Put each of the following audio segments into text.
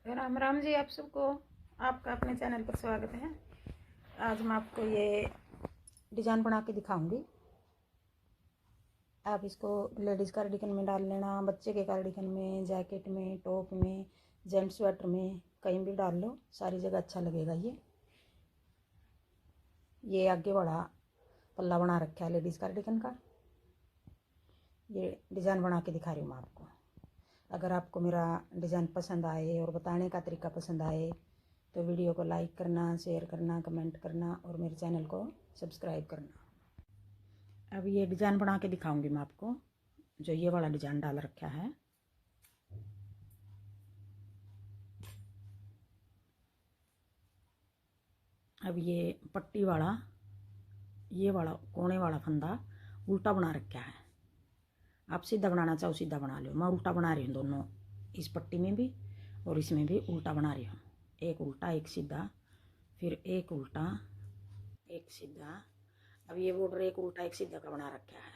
राम राम जी आप सबको। आपका अपने चैनल पर स्वागत है। आज मैं आपको ये डिज़ाइन बना के दिखाऊंगी। आप इसको लेडीज़ कार्डिगन में डाल लेना, बच्चे के कार्डिगन में, जैकेट में, टॉप में, जेंट्स स्वेटर में, कहीं भी डाल लो, सारी जगह अच्छा लगेगा। ये आगे वाला पल्ला बना रखा है लेडीज़ कार्डिगन का। ये डिज़ाइन बना के दिखा रही हूँ मैं आपको। अगर आपको मेरा डिज़ाइन पसंद आए और बताने का तरीका पसंद आए तो वीडियो को लाइक करना, शेयर करना, कमेंट करना और मेरे चैनल को सब्सक्राइब करना। अब ये डिज़ाइन बना के दिखाऊंगी मैं आपको, जो ये वाला डिज़ाइन डाल रखा है। अब ये पट्टी वाला, ये वाला कोने वाला फंदा उल्टा बना रखा है। आप सीधा बनाना चाहो सीधा बना लो, मैं उल्टा बना रही हूँ दोनों, इस पट्टी में भी और इसमें भी उल्टा बना रही हूँ। एक उल्टा एक सीधा, फिर एक उल्टा एक सीधा। अब ये बॉर्डर एक उल्टा एक सीधा का बना रखा है।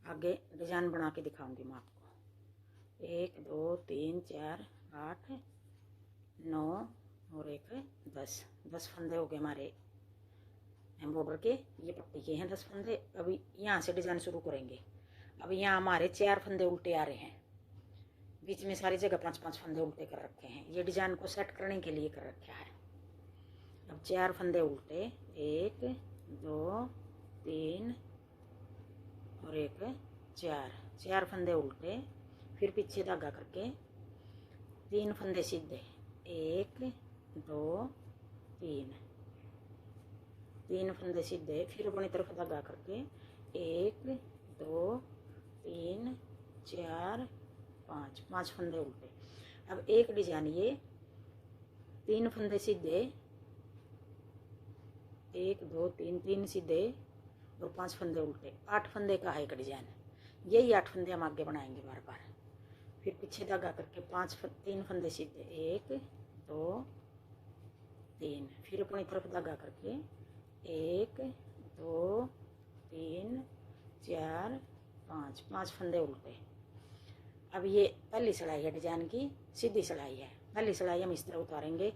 आगे डिजाइन बना के दिखाऊंगी मैं आपको। 1 2 3 4 8 9 और एक 10 फंदे हो गए हमारे बॉर्डर के। ये पट्टी के हैं 10 फंदे। अभी यहाँ से डिजाइन शुरू करेंगे। अब यहाँ हमारे 4 फंदे उल्टे आ रहे हैं, बीच में सारी जगह 5-5 फंदे उल्टे कर रखे हैं। ये डिजाइन को सेट करने के लिए कर रखा है। अब 4 फंदे उल्टे, 1 2 3 और एक 4 फंदे उल्टे, फिर पीछे धागा करके 3 फंदे सीधे, 1 2 3 फंदे सीधे, फिर अपनी तरफ धागा करके 1 2 3 4 5 फंदे उल्टे। अब एक डिजाइन ये 3 फंदे सीधे, 1 2 3 सीधे और 5 फंदे उल्टे। 8 फंदे का है एक डिजाइन। यही 8 फंदे हम आगे बनाएंगे बार बार। फिर पीछे धागा करके 3 फंदे सीधे, 1 2 3, फिर अपनी तरफ धागा करके 1 2 3 4 5 फंदे उल्टे। अब ये पहली सिलाई है डिजाइन की, सीधी सिलाई है। पहली सिलाई हम इस तरह उतारेंगे,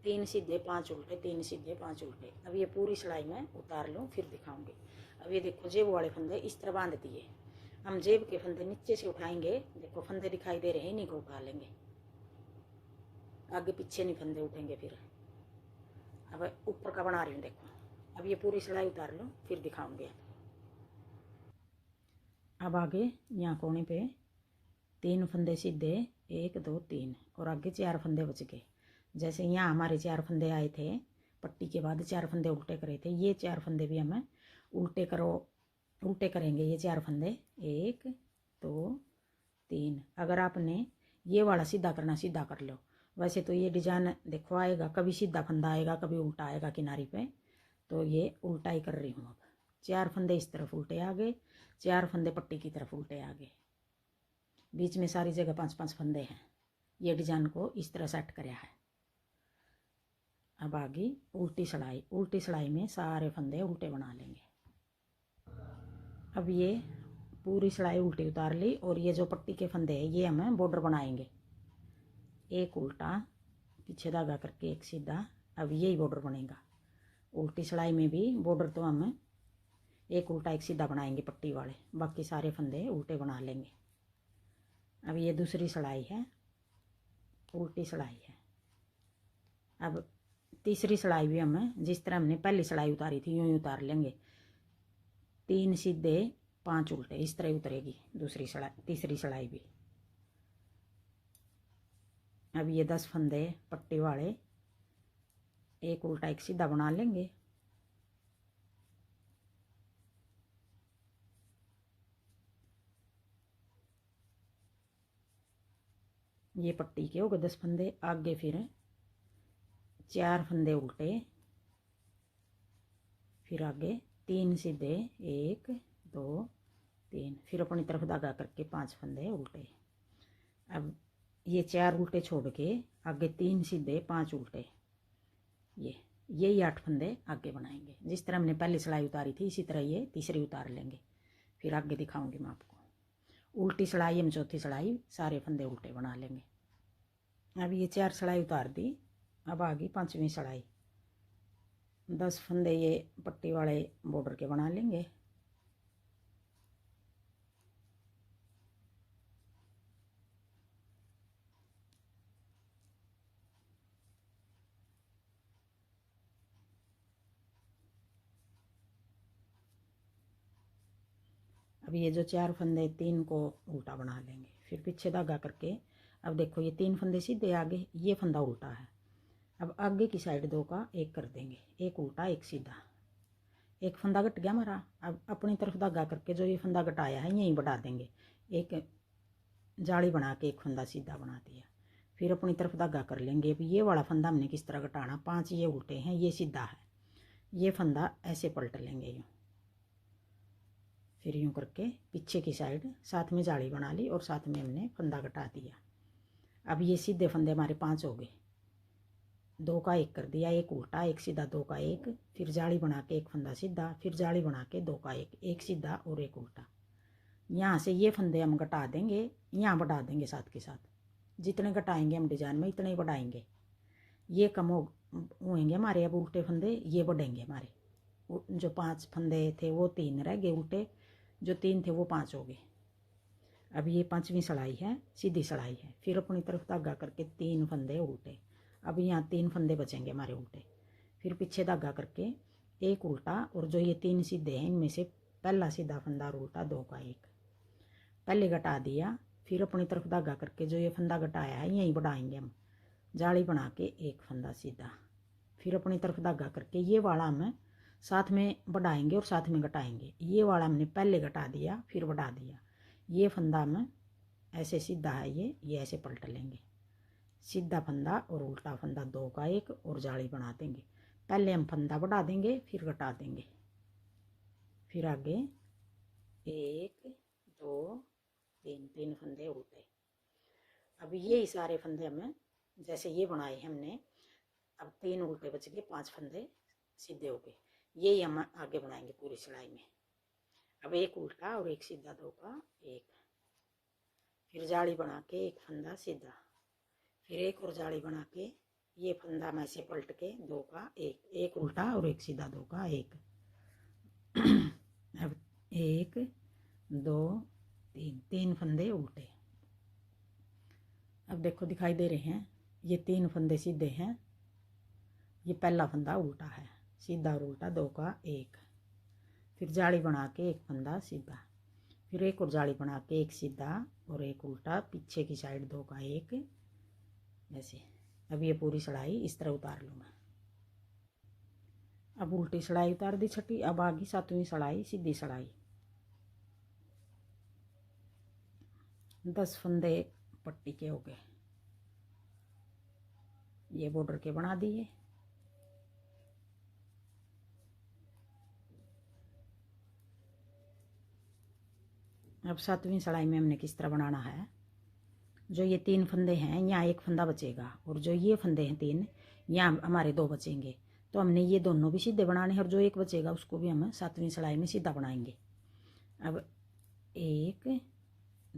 3 सीधे 5 उल्टे, 3 सीधे 5 उल्टे। अब ये पूरी सिलाई में उतार लूँ फिर दिखाऊंगी। अब ये देखो जेब वाले फंदे इस तरह बांध दिए। हम जेब के फंदे नीचे से उठाएंगे, देखो फंदे दिखाई दे रहे हैं, इन्हीं को उठा लेंगे, आगे पीछे नहीं फंदे उठेंगे। फिर अब ऊपर का बना रही हूँ, देखो। अब ये पूरी सिलाई उतार लो फिर दिखाऊंगे। अब आगे यहाँ कोने पे 3 फंदे सीधे, 1 2 3 और आगे 4 फंदे बच गए। जैसे यहाँ हमारे 4 फंदे आए थे, पट्टी के बाद 4 फंदे उल्टे करे थे, ये 4 फंदे भी हमें उल्टे करेंगे। ये 4 फंदे 1 2 3। अगर आपने ये वाला सीधा करना सीधा कर लो। वैसे तो ये डिजाइन देखो आएगा, कभी सीधा फंदा आएगा कभी उल्टा आएगा किनारी पे, तो ये उल्टा ही कर रही हूँ। अब 4 फंदे इस तरफ उल्टे आ गए, 4 फंदे पट्टी की तरफ उल्टे आ गए, बीच में सारी जगह 5-5 फंदे हैं। ये डिजाइन को इस तरह सेट कराया है। अब आगे उल्टी सिलाई में सारे फंदे उल्टे बना लेंगे। अब ये पूरी सिलाई उल्टी उतार ली और ये जो पट्टी के फंदे हैं ये हमें बॉर्डर बनाएंगे। एक उल्टा, पीछे धागा करके एक सीधा। अब यही बॉर्डर बनेगा। उल्टी सिलाई में भी बॉर्डर तो हम एक उल्टा एक सीधा बनाएंगे पट्टी वाले, बाकी सारे फंदे उल्टे बना लेंगे। अब ये दूसरी सिलाई है, उल्टी सिलाई है। अब तीसरी सिलाई भी हमें जिस तरह हमने पहली सिलाई उतारी थी यूं ही उतार लेंगे। 3 सीधे 5 उल्टे, इस तरह उतरेगी तीसरी सिलाई भी। अब ये 10 फंदे पट्टी वाले एक उल्टा एक सीधा बना लेंगे। ये पट्टी के हो गए 10 फंदे। आगे फिर 4 फंदे उल्टे, फिर आगे 3 सीधे, 1 2 3, फिर अपनी तरफ धागा करके 5 फंदे उल्टे। अब ये 4 उल्टे छोड़ के आगे 3 सीधे 5 उल्टे, यही 8 फंदे आगे बनाएंगे। जिस तरह हमने पहली सिलाई उतारी थी इसी तरह ये तीसरी उतार लेंगे। फिर आगे दिखाऊंगी मैं आपको। उल्टी सिलाई हम चौथी सिलाई सारे फंदे उल्टे बना लेंगे। अब ये 4 सलाई उतार दी। अब आ गई 5वीं सलाई। 10 फंदे ये पट्टी वाले बॉर्डर के बना लेंगे। अब ये जो 4 फंदे 3 को उल्टा बना लेंगे, फिर पीछे धागा करके। अब देखो ये 3 फंदे सीधे आगे, ये फंदा उल्टा है। अब आगे की साइड 2 का एक कर देंगे, एक उल्टा एक सीधा। एक फंदा घट गया हमारा। अब अपनी तरफ धागा करके जो ये फंदा घटाया है यहीं बढ़ा देंगे। एक जाली बना के एक फंदा सीधा बना दिया, फिर अपनी तरफ धागा कर लेंगे। अब ये वाला फंदा हमने किस तरह घटाना, 5 ये उल्टे हैं, ये सीधा है, ये फंदा ऐसे पलट लेंगे यूँ। फिर यूँ करके पीछे की साइड साथ में जाली बना ली और साथ में हमने फंदा घटा दिया। अब ये सीधे फंदे हमारे 5 हो गए। 2 का एक कर दिया, एक उल्टा एक सीधा, 2 का एक, फिर जाली बना के एक फंदा सीधा, फिर जाली बना के 2 का एक सीधा और एक उल्टा। यहाँ से ये फंदे हम घटा देंगे, यहाँ बढ़ा देंगे साथ के साथ। जितने घटाएंगे हम डिजाइन में इतने ही बढ़ाएंगे। ये कम होंगे हमारे। अब उल्टे फंदे ये बढ़ेंगे हमारे। जो 5 फंदे थे वो 3 रह गए उल्टे, जो 3 थे वो 5 हो गए। अब ये 5वीं सलाई है, सीधी सलाई है। फिर अपनी तरफ धागा करके 3 फंदे उल्टे। अब यहाँ 3 फंदे बचेंगे हमारे उल्टे। फिर पीछे धागा करके एक उल्टा, और जो ये 3 सीधे हैं इनमें से पहला सीधा फंदा और उल्टा, 2 का एक पहले घटा दिया। फिर अपनी तरफ धागा करके जो ये फंदा घटाया है यहीं बढ़ाएंगे हम, जाली बना के एक फंदा सीधा। फिर अपनी तरफ धागा करके ये वाला हम साथ में बढ़ाएंगे और साथ में घटाएंगे। ये वाला हमने पहले घटा दिया फिर बढ़ा दिया। ये फंदा हम ऐसे सीधा है, ये ऐसे पलट लेंगे। सीधा फंदा और उल्टा फंदा, 2 का एक, और जाली बना देंगे। पहले हम फंदा बढ़ा देंगे फिर घटा देंगे। फिर आगे 1 2 3 फंदे उल्टे। अब ये सारे फंदे हमें जैसे ये बनाए हमने, अब 3 उल्टे बच गए, 5 फंदे सीधे हो गए। यही हम आगे बनाएंगे पूरी सिलाई में। अब एक उल्टा और एक सीधा, 2 का एक, फिर जाली बना के एक फंदा सीधा, फिर एक और जाली बना के ये फंदा में से पलट के 2 का एक उल्टा और एक सीधा, 2 का एक। अब 1 2 3 फंदे उल्टे। अब देखो दिखाई दे रहे हैं, ये 3 फंदे सीधे हैं, ये पहला फंदा उल्टा है, सीधा और उल्टा, 2 का एक। फिर जाली बना के एक फंदा सीधा, फिर एक और जाली बना के एक सीधा और एक उल्टा, पीछे की साइड 2 का एक, ऐसे। अब ये पूरी सिलाई इस तरह उतार लूँगा। अब उल्टी सिलाई उतार दी छठी। अब आ गई 7वीं सिलाई, सीधी सिलाई। 10 फंदे पट्टी के हो गए, ये बॉर्डर के बना दिए। अब 7वीं सिलाई में हमने किस तरह बनाना है, जो ये 3 फंदे हैं यहाँ एक फंदा बचेगा, और जो ये फंदे हैं 3 यहाँ हमारे 2 बचेंगे। तो हमने ये दोनों भी सीधे बनाने हैं, और जो एक बचेगा उसको भी हम 7वीं सिलाई में सीधा बनाएंगे। अब 1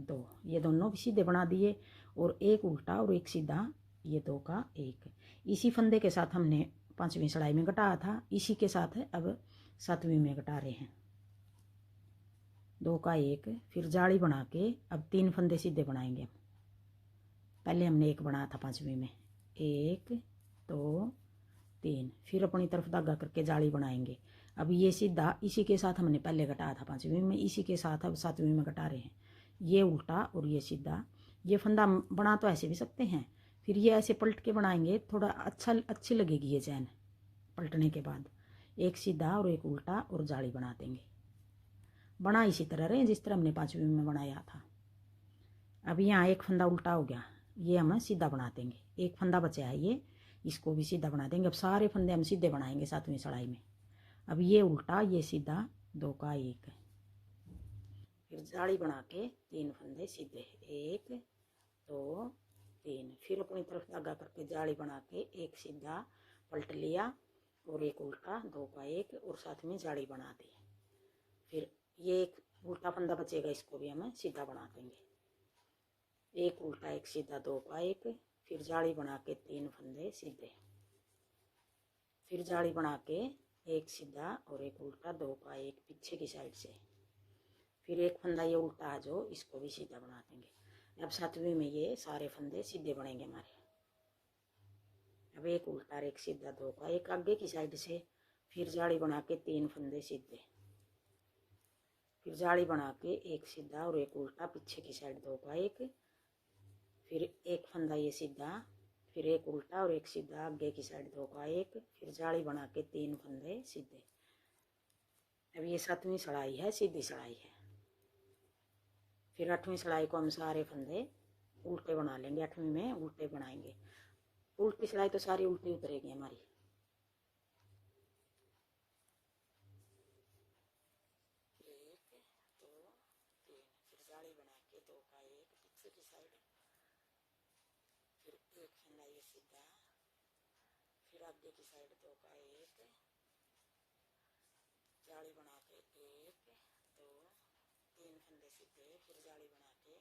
2 ये दोनों भी सीधे बना दिए, और एक उल्टा और एक सीधा, ये 2 का एक। इसी फंदे के साथ हमने 5वीं सिलाई में घटाया था, इसी के साथ अब 7वीं में घटा रहे हैं। 2 का एक, फिर जाली बना के अब 3 फंदे सीधे बनाएंगे। पहले हमने एक बनाया था 5वीं में, 1 2 3, फिर अपनी तरफ धागा करके जाली बनाएंगे। अब ये सीधा इसी के साथ हमने पहले घटाया था 5वीं में, इसी के साथ अब 7वीं में घटा रहे हैं। ये उल्टा और ये सीधा। ये फंदा बना तो ऐसे भी सकते हैं, फिर ये ऐसे पलट के बनाएंगे, थोड़ा अच्छी लगेगी ये चैन पलटने के बाद। एक सीधा और एक उल्टा और जाली बना देंगे। बना इसी तरह रहे जिस तरह हमने 5वीं में बनाया था। अब यहाँ एक फंदा उल्टा हो गया, ये हम सीधा बना देंगे। एक फंदा बचा है ये, इसको भी सीधा बना देंगे। अब सारे फंदे हम सीधे बनाएंगे 7वीं सिलाई में। अब ये उल्टा ये सीधा, 2 का एक, फिर जाली बना के 3 फंदे सीधे, 1 2 3, फिर अपनी तरफ धागा करके जाली बना के एक सीधा पलट लिया और एक उल्टा, 2 का एक, और साथ में जाली बना दी। फिर ये एक उल्टा फंदा बचेगा, इसको भी हम सीधा बना देंगे। एक उल्टा एक सीधा, 2 का एक, फिर जाली बना के 3 फंदे सीधे, फिर जाली बना के एक सीधा और एक उल्टा, 2 का एक पीछे की साइड से, फिर एक फंदा ये उल्टा जो इसको भी सीधा बना देंगे। अब 7वीं में ये सारे फंदे सीधे बनेंगे हमारे। अब एक उल्टा और एक सीधा, 2 का एक आगे की साइड से, फिर जाली बना के 3 फंदे सीधे, फिर जाली बना के एक सीधा और एक उल्टा पीछे की साइड, 2 का एक, फिर एक फंदा ये सीधा, फिर एक उल्टा और एक सीधा आगे की साइड, 2 का एक, फिर जाली बना के 3 फंदे सीधे। अब ये 7वीं सड़ाई है, सीधी सड़ाई है। फिर 8वीं सड़ाई को हम सारे फंदे उल्टे बना लेंगे। 8वीं में उल्टे बनाएंगे। उल्टी सड़ाई तो सारी उल्टी उतरेगी हमारी। जाली बना के 2 का एक पीछे की साइड, फिर एक फंदा ये सीधा, फिर आगे की साइड 2 का एक, जाली बना के 1 2 3 फंदे सीधे, फिर जाली बना के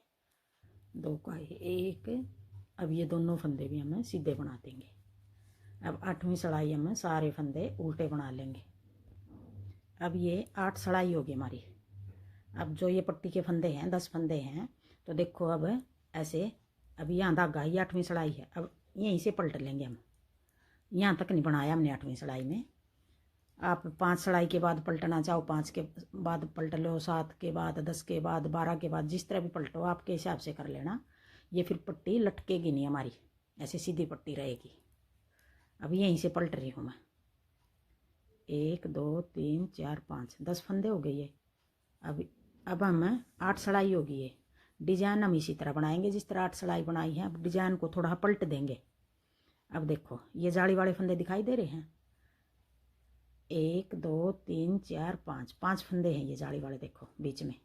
2 का एक। अब ये दोनों फंदे भी हमें सीधे बना देंगे। अब 8वीं सड़ाई हम सारे फंदे उल्टे बना लेंगे। अब ये 8 सड़ाई होगी हमारी। अब जो ये पट्टी के फंदे हैं 10 फंदे हैं, तो देखो अब ऐसे, अब यहाँ धागा ये 8वीं सड़ाई है, अब यहीं से पलट लेंगे हम। यहाँ तक नहीं बनाया हमने 8वीं सड़ाई में। आप 5 सड़ाई के बाद पलटना चाहो 5 के बाद पलट लो, 7 के बाद, 10 के बाद, 12 के बाद, जिस तरह भी पलटो आपके हिसाब से कर लेना। ये फिर पट्टी लटकेगी नहीं हमारी, ऐसे सीधी पट्टी रहेगी। अब यहीं से पलट रही हूँ मैं। 1 2 3 4 5 10 फंदे हो गए ये। अब हम 8 सड़ाई होगी ये। डिजाइन हम इसी तरह बनाएंगे जिस तरह 8 सड़ाई बनाई है। अब डिजाइन को थोड़ा पलट देंगे। अब देखो ये जाली वाले फंदे दिखाई दे रहे हैं, 1 2 3 4 5 5 फंदे हैं ये जाली वाले, देखो बीच में।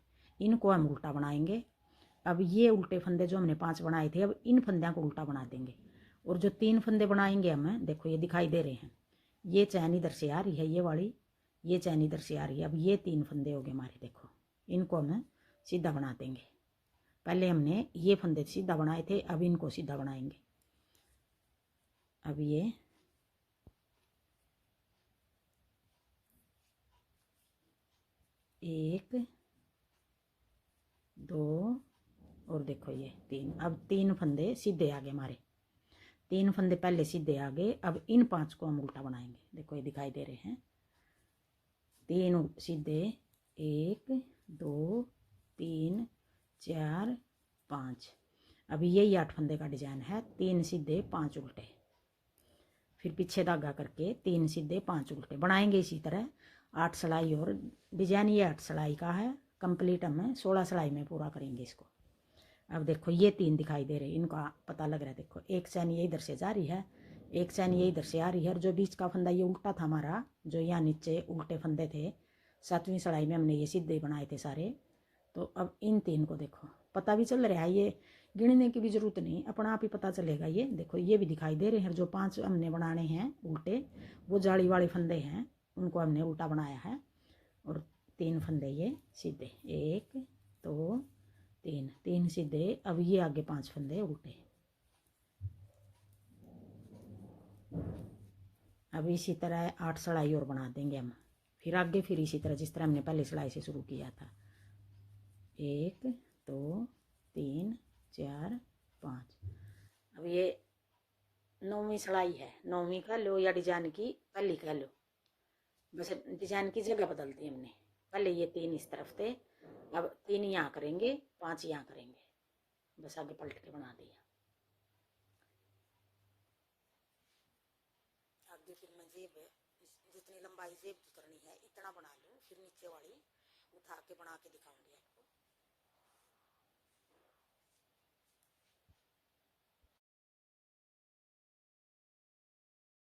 इनको हम उल्टा बनाएंगे। अब ये उल्टे फंदे जो हमने 5 बनाए थे, अब इन फंदों को उल्टा बना देंगे। और जो 3 फंदे बनाएंगे हम, देखो ये दिखाई दे रहे हैं, ये चैन इधर से आ रही है, ये वाली, ये चैन इधर से आ रही है। अब ये 3 फंदे हो गए हमारे, देखो इनको हम सीधा बना देंगे। पहले हमने ये फंदे सीधा बनाए थे, अब इनको सीधा बनाएंगे। अब ये 1 2 और देखो ये 3। अब 3 फंदे सीधे आ गए हमारे, 3 फंदे पहले सीधे आ गए। अब इन 5 को हम उल्टा बनाएंगे। देखो ये दिखाई दे रहे हैं, 3 सीधे, 1 2 3 4 5। अब यही 8 फंदे का डिजाइन है, 3 सीधे 5 उल्टे, फिर पीछे धागा करके 3 सीधे 5 उल्टे बनाएंगे। इसी तरह 8 सलाई और डिजाइन ये 8 सलाई का है। कंप्लीट हम 16 सलाई में पूरा करेंगे इसको। अब देखो ये 3 दिखाई दे रहे हैं, इनका पता लग रहा है। देखो एक चैन ये इधर से जा रही है, एक चैन ये इधर से आ रही है, और जो बीच का फंदा ये उल्टा था हमारा, जो यहाँ नीचे उल्टे फंदे थे 7वीं सलाई में हमने ये सीधे बनाए थे सारे। तो अब इन 3 को देखो पता भी चल रहा है, ये गिनने की भी जरूरत नहीं, अपना आप ही पता चलेगा। ये देखो ये भी दिखाई दे रहे हैं, जो 5 हमने बनाने हैं उल्टे, वो जाली वाले फंदे हैं, उनको हमने उल्टा बनाया है। और 3 फंदे ये सीधे, 1 2 3 3 सीधे। अब ये आगे 5 फंदे उल्टे। अब इसी तरह 8 सड़ाई और बना देंगे हम, फिर आगे फिर इसी तरह जिस तरह हमने पहले सड़ाई से शुरू किया था। 1 2 3 4 5। अब ये 9वीं सड़ाई है, 9वीं कह लो या डिजाइन की पहली कह लो, बस डिजाइन की जगह बदल दी हमने। पहले ये 3 इस तरफ थे, अब 3 यहाँ करेंगे, 5 यहाँ करेंगे, बस आगे पलट के बना दिया। आगे फिर मैं जेब जितनी लंबाई जेब की करनी है इतना बना लूँ, फिर नीचे वाली उठा के बना के दिखाऊंगी आपको।